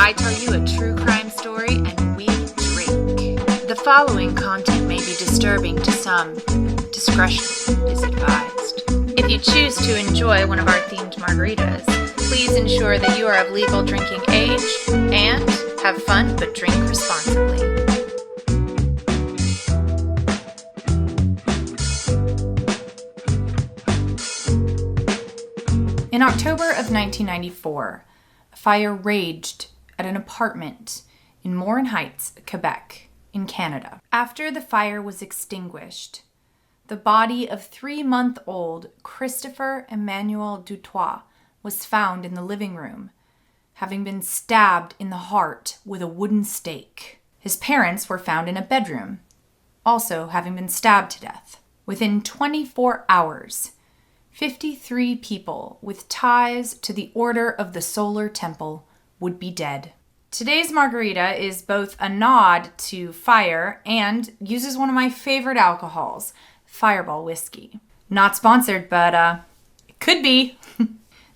I tell you a true crime story and we drink. The following content may be disturbing to some. Discretion is advised. If you choose to enjoy one of our themed margaritas, please ensure that you are of legal drinking age and have fun but drink responsibly. In October of 1994, a fire raged at an apartment in Morin Heights, Quebec, in Canada. After the fire was extinguished, the body of 3-month-old Christopher Emmanuel Dutoit was found in the living room, having been stabbed in the heart with a wooden stake. His parents were found in a bedroom, also having been stabbed to death. Within 24 hours, 53 people with ties to the Order of the Solar Temple would be dead. Today's margarita is both a nod to fire and uses one of my favorite alcohols, FireballWhiskey. Not sponsored, but it could be.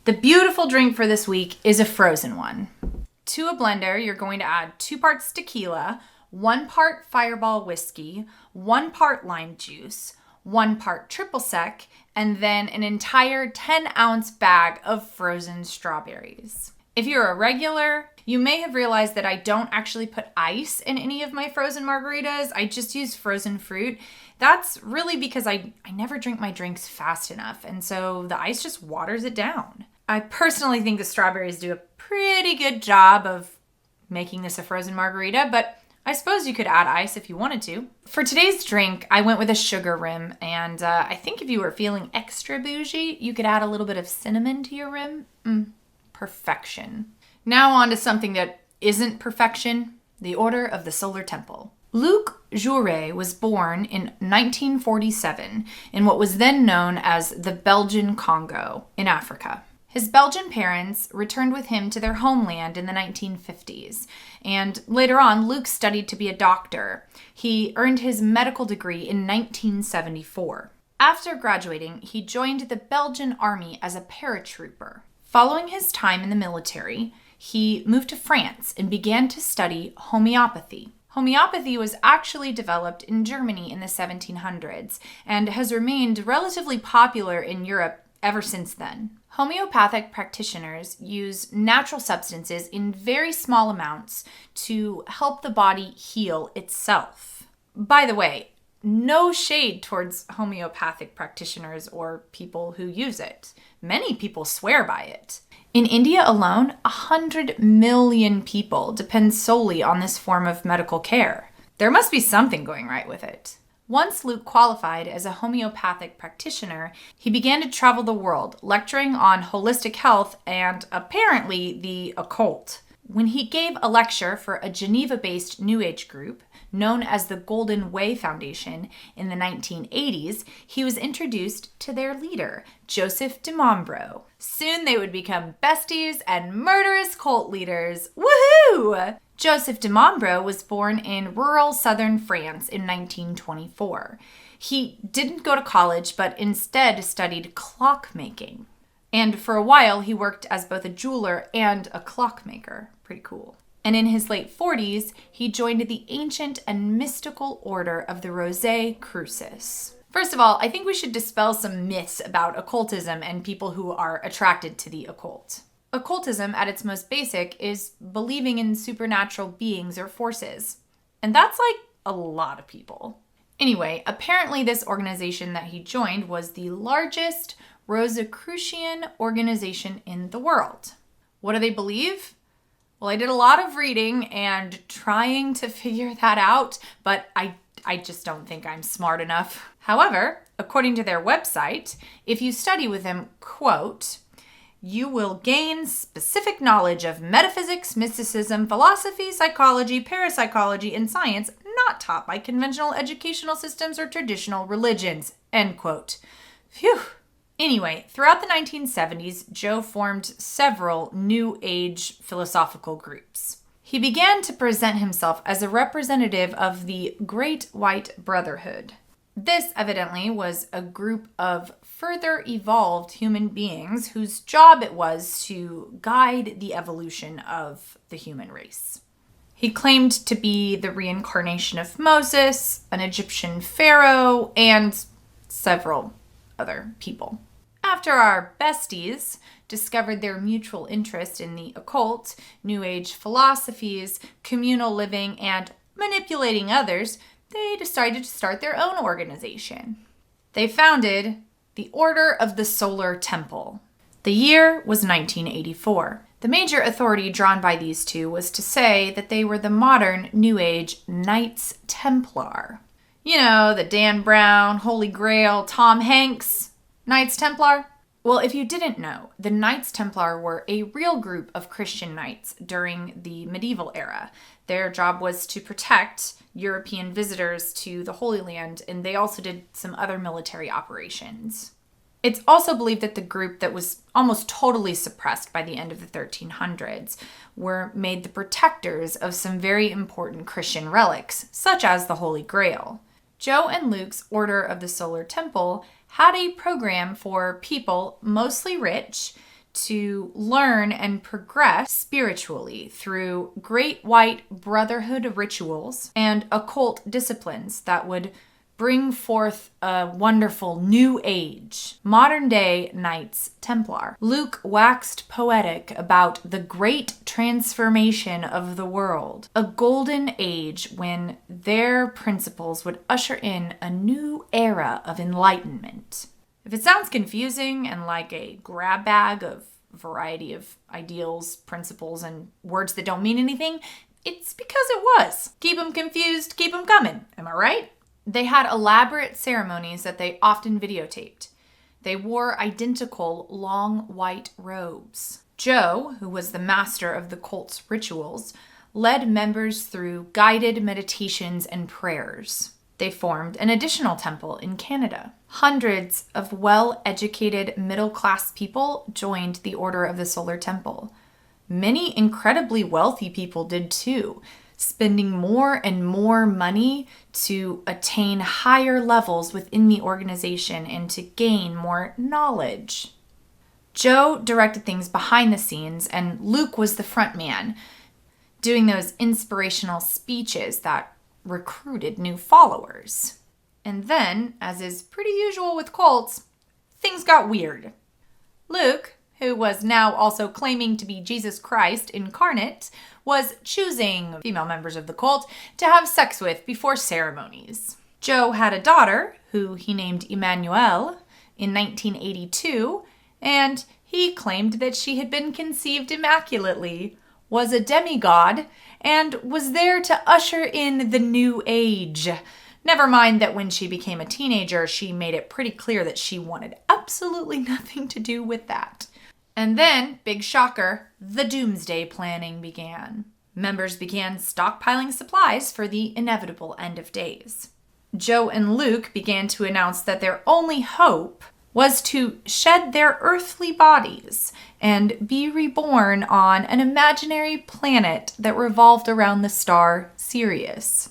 The beautiful drink for this week is a frozen one. To a blender, you're going to add 2 parts tequila, 1 part FireballWhiskey, 1 part lime juice, 1 part triple sec, and then an entire 10-ounce bag of frozen strawberries. If you're a regular, you may have realized that I don't actually put ice in any of my frozen margaritas. I just use frozen fruit. That's really because I never drink my drinks fast enough, and so the ice just waters it down. I personally think the strawberries do a pretty good job of making this a frozen margarita, but I suppose you could add ice if you wanted to. For today's drink, I went with a sugar rim, and I think if you were feeling extra bougie, you could add a little bit of cinnamon to your rim. Perfection. Now on to something that isn't perfection, the Order of the Solar Temple. Luc Jouret was born in 1947 in what was then known as the Belgian Congo in Africa. His Belgian parents returned with him to their homeland in the 1950s, and later on, Luc studied to be a doctor. He earned his medical degree in 1974. After graduating, he joined the Belgian army as a paratrooper. Following his time in the military, he moved to France and began to study homeopathy. Homeopathy was actually developed in Germany in the 1700s and has remained relatively popular in Europe ever since then. Homeopathic practitioners use natural substances in very small amounts to help the body heal itself. By the way, no shade towards homeopathic practitioners or people who use it. Many people swear by it. In India alone, 100 million people depend solely on this form of medical care. There must be something going right with it. Once Luc qualified as a homeopathic practitioner, he began to travel the world, lecturing on holistic health and apparently the occult. When he gave a lecture for a Geneva-based New Age group, known as the Golden Way Foundation, in the 1980s, he was introduced to their leader, Joseph de Mombro. Soon they would become besties and murderous cult leaders. Woohoo! Joseph de Mombro was born in rural southern France in 1924. He didn't go to college, but instead studied clockmaking. And for a while, he worked as both a jeweler and a clockmaker. Pretty cool. And in his late 40s, he joined the ancient and mystical order of the Rosicrucis. First of all, I think we should dispel some myths about occultism and people who are attracted to the occult. Occultism, at its most basic, is believing in supernatural beings or forces. And that's like a lot of people. Anyway, apparently this organization that he joined was the largest Rosicrucian organization in the world. What do they believe? Well, I did a lot of reading and trying to figure that out, but I just don't think I'm smart enough. However, according to their website, if you study with them, quote, you will gain specific knowledge of metaphysics, mysticism, philosophy, psychology, parapsychology, and science not taught by conventional educational systems or traditional religions, end quote. Phew. Anyway, throughout the 1970s, Joe formed several New Age philosophical groups. He began to present himself as a representative of the Great White Brotherhood. This evidently was a group of further evolved human beings whose job it was to guide the evolution of the human race. He claimed to be the reincarnation of Moses, an Egyptian pharaoh, and several other people. After our besties discovered their mutual interest in the occult, New Age philosophies, communal living, and manipulating others, they decided to start their own organization. They founded the Order of the Solar Temple. The year was 1984. The major authority drawn by these two was to say that they were the modern New Age Knights Templar. You know, the Dan Brown, Holy Grail, Tom Hanks, Knights Templar? Well, if you didn't know, the Knights Templar were a real group of Christian knights during the medieval era. Their job was to protect European visitors to the Holy Land, and they also did some other military operations. It's also believed that the group that was almost totally suppressed by the end of the 1300s were made the protectors of some very important Christian relics, such as the Holy Grail. Joe and Luke's Order of the Solar Temple had a program for people, mostly rich, to learn and progress spiritually through Great White Brotherhood rituals and occult disciplines that would bring forth a wonderful new age, modern-day Knights Templar. Luke waxed poetic about the great transformation of the world, a golden age when their principles would usher in a new era of enlightenment. If it sounds confusing and like a grab bag of a variety of ideals, principles, and words that don't mean anything, it's because it was. Keep them confused, keep them coming. Am I right? They had elaborate ceremonies that they often videotaped. They wore identical long white robes. Joe, who was the master of the cult's rituals, led members through guided meditations and prayers. They formed an additional temple in Canada. Hundreds of well-educated middle-class people joined the Order of the Solar Temple. Many incredibly wealthy people did too, spending more and more money to attain higher levels within the organization and to gain more knowledge. Joe directed things behind the scenes, and Luke was the front man, doing those inspirational speeches that recruited new followers. And then, as is pretty usual with cults, things got weird. Luke, who was now also claiming to be Jesus Christ incarnate, was choosing female members of the cult to have sex with before ceremonies. Joe had a daughter, who he named Emmanuel, in 1982, and he claimed that she had been conceived immaculately, was a demigod, and was there to usher in the new age. Never mind that when she became a teenager, she made it pretty clear that she wanted absolutely nothing to do with that. And then, big shocker, the doomsday planning began. Members began stockpiling supplies for the inevitable end of days. Joe and Luke began to announce that their only hope was to shed their earthly bodies and be reborn on an imaginary planet that revolved around the star Sirius.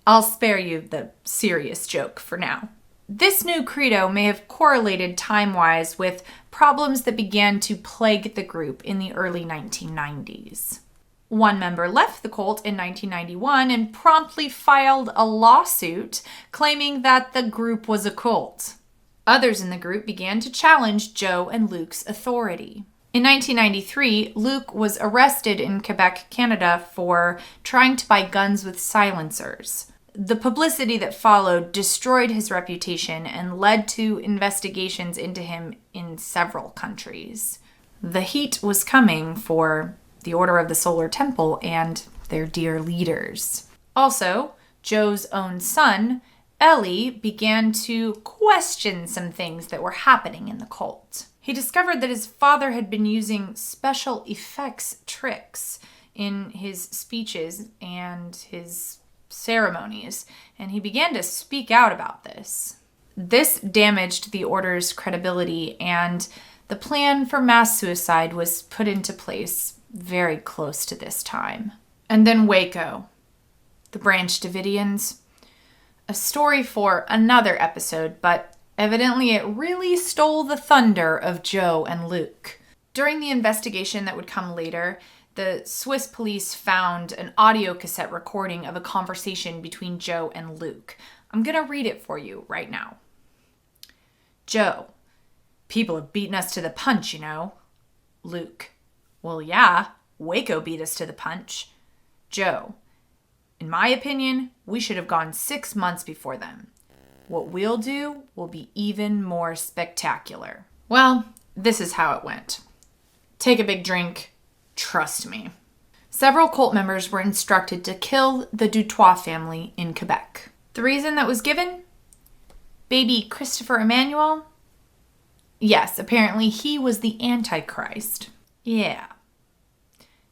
I'll spare you the serious joke for now. This new credo may have correlated time-wise with problems that began to plague the group in the early 1990s. One member left the cult in 1991 and promptly filed a lawsuit claiming that the group was a cult. Others in the group began to challenge Joe and Luke's authority. In 1993, Luke was arrested in Quebec, Canada for trying to buy guns with silencers. The publicity that followed destroyed his reputation and led to investigations into him in several countries. The heat was coming for the Order of the Solar Temple and their dear leaders. Also, Joe's own son, Ellie, began to question some things that were happening in the cult. He discovered that his father had been using special effects tricks in his speeches and his ceremonies, and he began to speak out about this. This damaged the order's credibility, and the plan for mass suicide was put into place very close to this time. And then Waco, the Branch Davidians. A story for another episode, but evidently it really stole the thunder of Joe and Luke. During the investigation that would come later, the Swiss police found an audio cassette recording of a conversation between Joe and Luke. I'm going to read it for you right now. Joe: people have beaten us to the punch, you know. Luke: well, yeah, Waco beat us to the punch. Joe: in my opinion, we should have gone 6 months before them. What we'll do will be even more spectacular. Well, this is how it went. Take a big drink. Trust me. Several cult members were instructed to kill the Dutoit family in Quebec. The reason that was given? Baby Christopher Emmanuel? Yes, apparently he was the Antichrist. Yeah.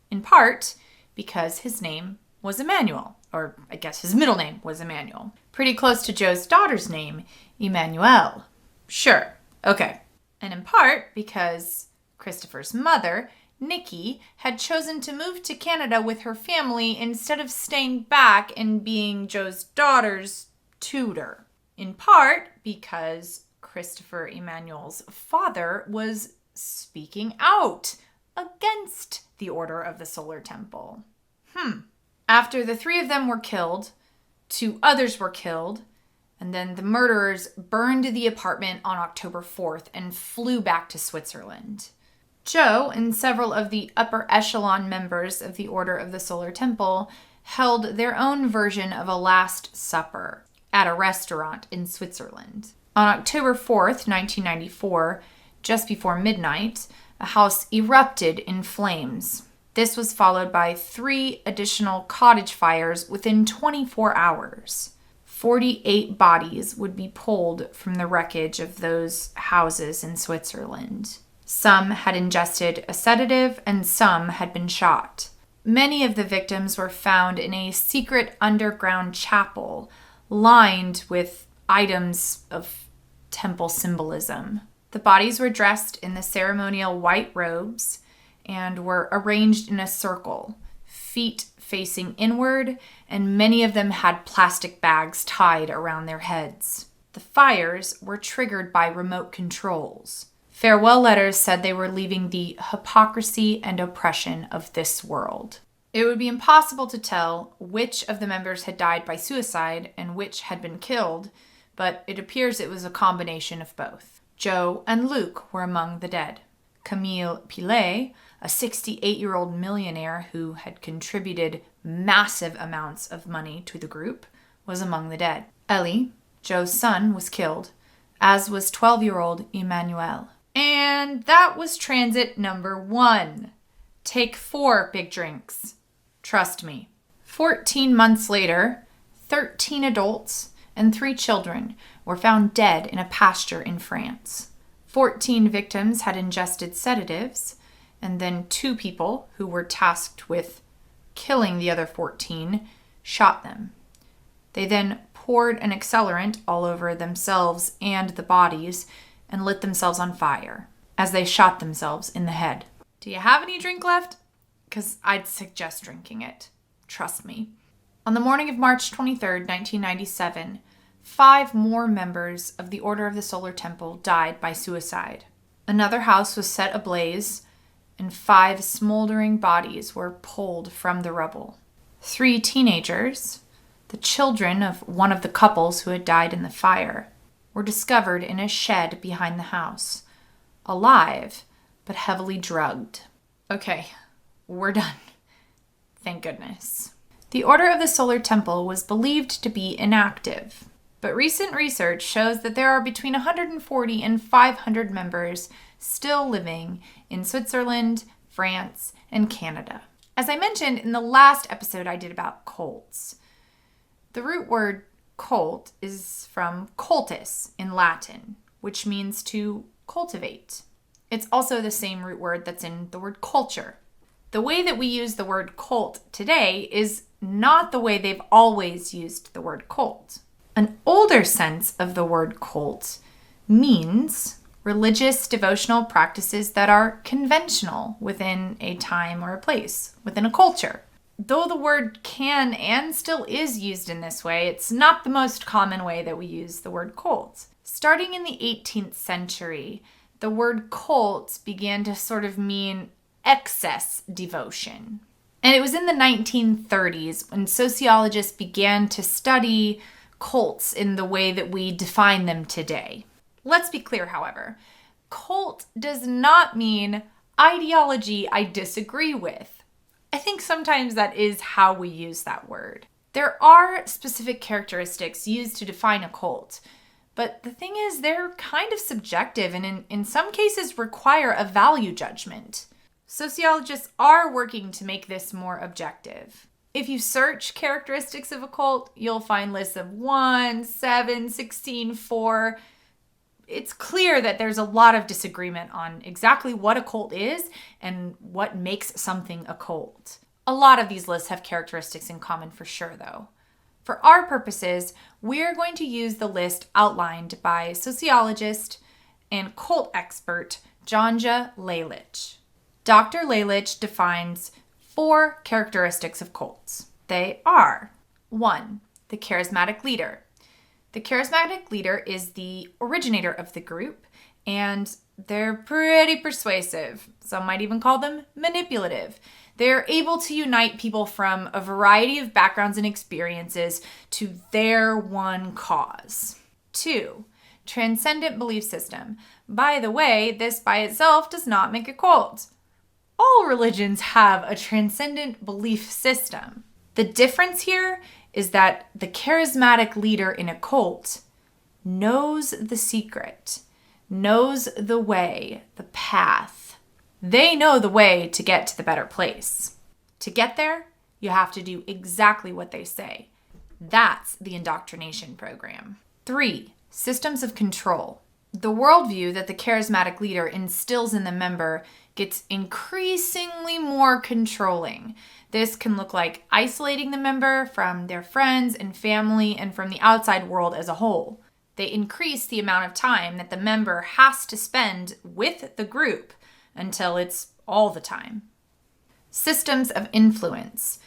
In part because his name was Emmanuel, or I guess his middle name was Emmanuel. Pretty close to Joe's daughter's name, Emmanuel. Sure, okay. And in part because Christopher's mother, Nikki, had chosen to move to Canada with her family instead of staying back and being Joe's daughter's tutor. In part because Christopher Emmanuel's father was speaking out against the Order of the Solar Temple. After the 3 of them were killed, 2 others were killed, and then the murderers burned the apartment on October 4th and flew back to Switzerland. Joe and several of the upper echelon members of the Order of the Solar Temple held their own version of a Last Supper at a restaurant in Switzerland. On October 4th, 1994, just before midnight, a house erupted in flames. This was followed by 3 additional cottage fires within 24 hours. 48 bodies would be pulled from the wreckage of those houses in Switzerland. Some had ingested a sedative and some had been shot. Many of the victims were found in a secret underground chapel lined with items of temple symbolism. The bodies were dressed in the ceremonial white robes and were arranged in a circle, feet facing inward, and many of them had plastic bags tied around their heads. The fires were triggered by remote controls. Farewell letters said they were leaving the hypocrisy and oppression of this world. It would be impossible to tell which of the members had died by suicide and which had been killed, but it appears it was a combination of both. Joe and Luke were among the dead. Camille Pillet, a 68-year-old millionaire who had contributed massive amounts of money to the group, was among the dead. Ellie, Joe's son, was killed, as was 12-year-old Emmanuel. And that was transit number 1. Take 4 big drinks. Trust me. 14 months later, 13 adults and 3 children were found dead in a pasture in France. 14 victims had ingested sedatives, and then 2 people who were tasked with killing the other 14 shot them. They then poured an accelerant all over themselves and the bodies and lit themselves on fire as they shot themselves in the head. Do you have any drink left? Because I'd suggest drinking it. Trust me. On the morning of March 23rd, 1997, 5 more members of the Order of the Solar Temple died by suicide. Another house was set ablaze, and 5 smoldering bodies were pulled from the rubble. 3 teenagers, the children of one of the couples who had died in the fire, were discovered in a shed behind the house, alive but heavily drugged. Okay, we're done. Thank goodness. The Order of the Solar Temple was believed to be inactive, but recent research shows that there are between 140 and 500 members still living in Switzerland, France, and Canada. As I mentioned in the last episode I did about cults, the root word cult is from cultus in Latin, which means to cultivate. It's also the same root word that's in the word culture. The way that we use the word cult today is not the way they've always used the word cult. An older sense of the word cult means religious devotional practices that are conventional within a time or a place, within a culture. Though the word can and still is used in this way, it's not the most common way that we use the word cult. Starting in the 18th century, the word cult began to sort of mean excess devotion. And it was in the 1930s when sociologists began to study cults in the way that we define them today. Let's be clear, however. Cult does not mean ideology I disagree with. I think sometimes that is how we use that word. There are specific characteristics used to define a cult, but the thing is they're kind of subjective and in some cases require a value judgment. Sociologists are working to make this more objective. If you search characteristics of a cult, you'll find lists of 1, 7, 16, 4. It's clear that there's a lot of disagreement on exactly what a cult is and what makes something a cult. A lot of these lists have characteristics in common for sure, though. For our purposes, we're going to use the list outlined by sociologist and cult expert Janja Lalich. Dr. Lalich defines 4 characteristics of cults. They are 1. The charismatic leader. The charismatic leader is the originator of the group, and they're pretty persuasive. Some might even call them manipulative. They're able to unite people from a variety of backgrounds and experiences to their one cause. 2. Transcendent belief system. By the way, this by itself does not make a cult. All religions have a transcendent belief system. The difference here is that the charismatic leader in a cult knows the secret, knows the way, the path. They know the way to get to the better place. To get there, you have to do exactly what they say. That's the indoctrination program. 3. Systems of control. The worldview that the charismatic leader instills in the member gets increasingly more controlling. This can look like isolating the member from their friends and family and from the outside world as a whole. They increase the amount of time that the member has to spend with the group until it's all the time. Systems of influence.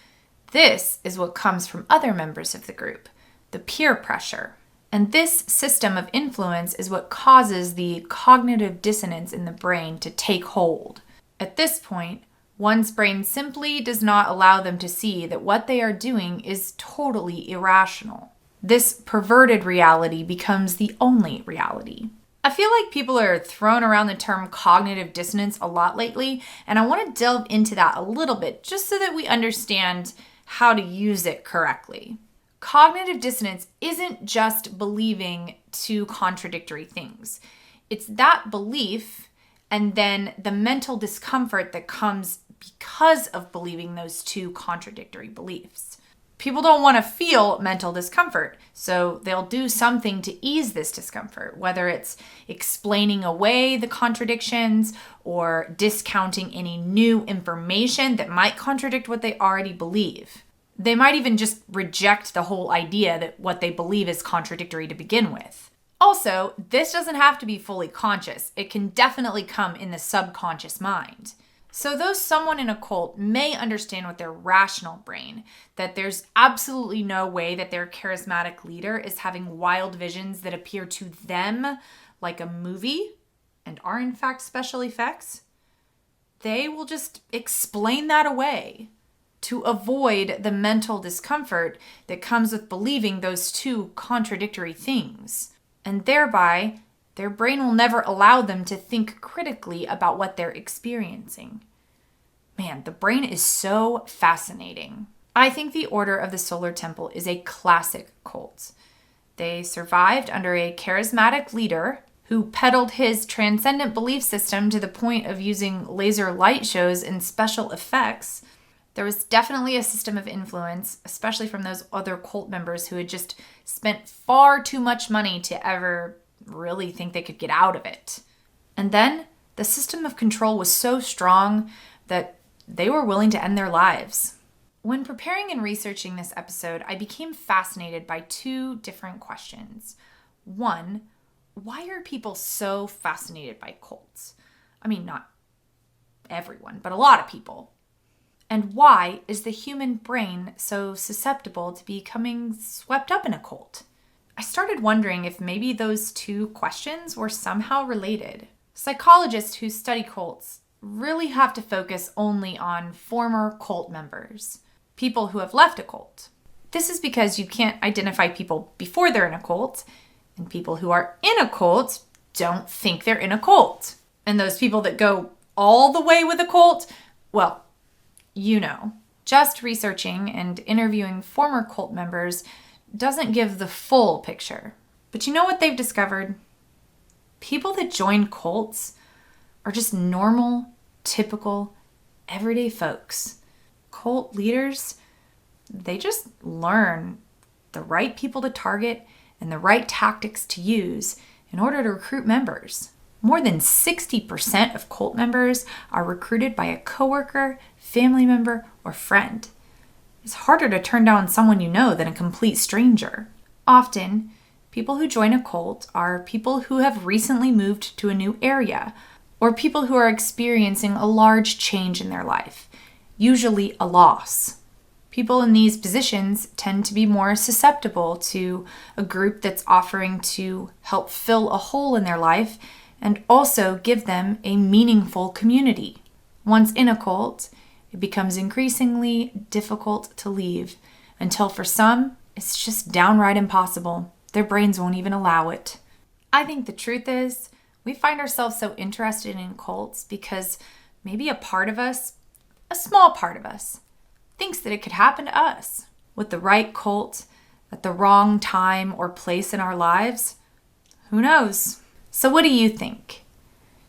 This is what comes from other members of the group, the peer pressure. And this system of influence is what causes the cognitive dissonance in the brain to take hold. At this point, one's brain simply does not allow them to see that what they are doing is totally irrational. This perverted reality becomes the only reality. I feel like people are throwing around the term cognitive dissonance a lot lately, and I want to delve into that a little bit just so that we understand how to use it correctly. Cognitive dissonance isn't just believing 2 contradictory things. It's that belief and then the mental discomfort that comes because of believing those 2 contradictory beliefs. People don't want to feel mental discomfort, so they'll do something to ease this discomfort, whether it's explaining away the contradictions or discounting any new information that might contradict what they already believe. They might even just reject the whole idea that what they believe is contradictory to begin with. Also, this doesn't have to be fully conscious. It can definitely come in the subconscious mind. So though someone in a cult may understand with their rational brain that there's absolutely no way that their charismatic leader is having wild visions that appear to them like a movie and are in fact special effects, they will just explain that away to avoid the mental discomfort that comes with believing those 2 contradictory things. And thereby, their brain will never allow them to think critically about what they're experiencing. Man, the brain is so fascinating. I think the Order of the Solar Temple is a classic cult. They survived under a charismatic leader who peddled his transcendent belief system to the point of using laser light shows and special effects. There was definitely a system of influence, especially from those other cult members who had just spent far too much money to ever really think they could get out of it. And then the system of control was so strong that they were willing to end their lives. When preparing and researching this episode, I became fascinated by 2 different questions. 1, why are people so fascinated by cults? I mean, not everyone, but a lot of people. And why is the human brain so susceptible to becoming swept up in a cult? I started wondering if maybe those two questions were somehow related. Psychologists who study cults really have to focus only on former cult members, people who have left a cult. This is because you can't identify people before they're in a cult, and people who are in a cult don't think they're in a cult. And those people that go all the way with a cult, well, you know. Just researching and interviewing former cult members doesn't give the full picture. But you know what they've discovered? People that join cults are just normal, typical, everyday folks. Cult leaders, they just learn the right people to target and the right tactics to use in order to recruit members. More than 60% of cult members are recruited by a coworker, family member, or friend. It's harder to turn down someone you know than a complete stranger. Often, people who join a cult are people who have recently moved to a new area, or people who are experiencing a large change in their life, usually a loss. People in these positions tend to be more susceptible to a group that's offering to help fill a hole in their life and also give them a meaningful community. Once in a cult, it becomes increasingly difficult to leave, until for some, it's just downright impossible. Their brains won't even allow it. I think the truth is, we find ourselves so interested in cults because maybe a part of us, a small part of us, thinks that it could happen to us. With the right cult, at the wrong time or place in our lives, who knows? So what do you think?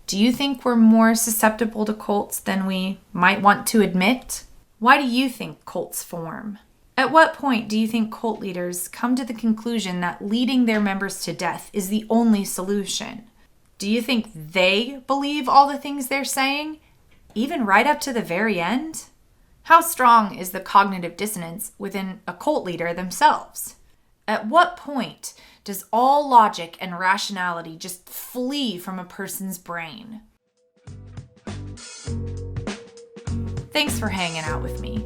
Do you think we're more susceptible to cults than we might want to admit? Why do you think cults form? At what point do you think cult leaders come to the conclusion that leading their members to death is the only solution? Do you think they believe all the things they're saying, even right up to the very end? How strong is the cognitive dissonance within a cult leader themselves? At what point does all logic and rationality just flee from a person's brain? Thanks for hanging out with me.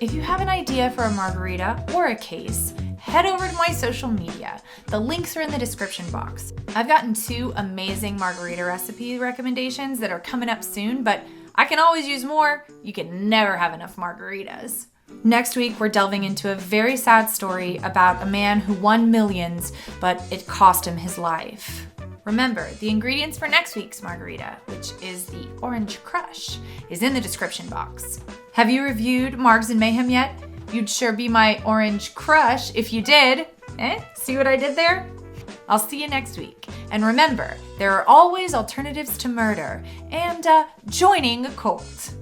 If you have an idea for a margarita or a case, head over to my social media. The links are in the description box. I've gotten 2 amazing margarita recipe recommendations that are coming up soon, but I can always use more. You can never have enough margaritas. Next week, we're delving into a very sad story about a man who won millions, but it cost him his life. Remember, the ingredients for next week's margarita, which is the Orange Crush, is in the description box. Have you reviewed Margs and Mayhem yet? You'd sure be my Orange Crush if you did. See what I did there? I'll see you next week. And remember, there are always alternatives to murder and joining a cult.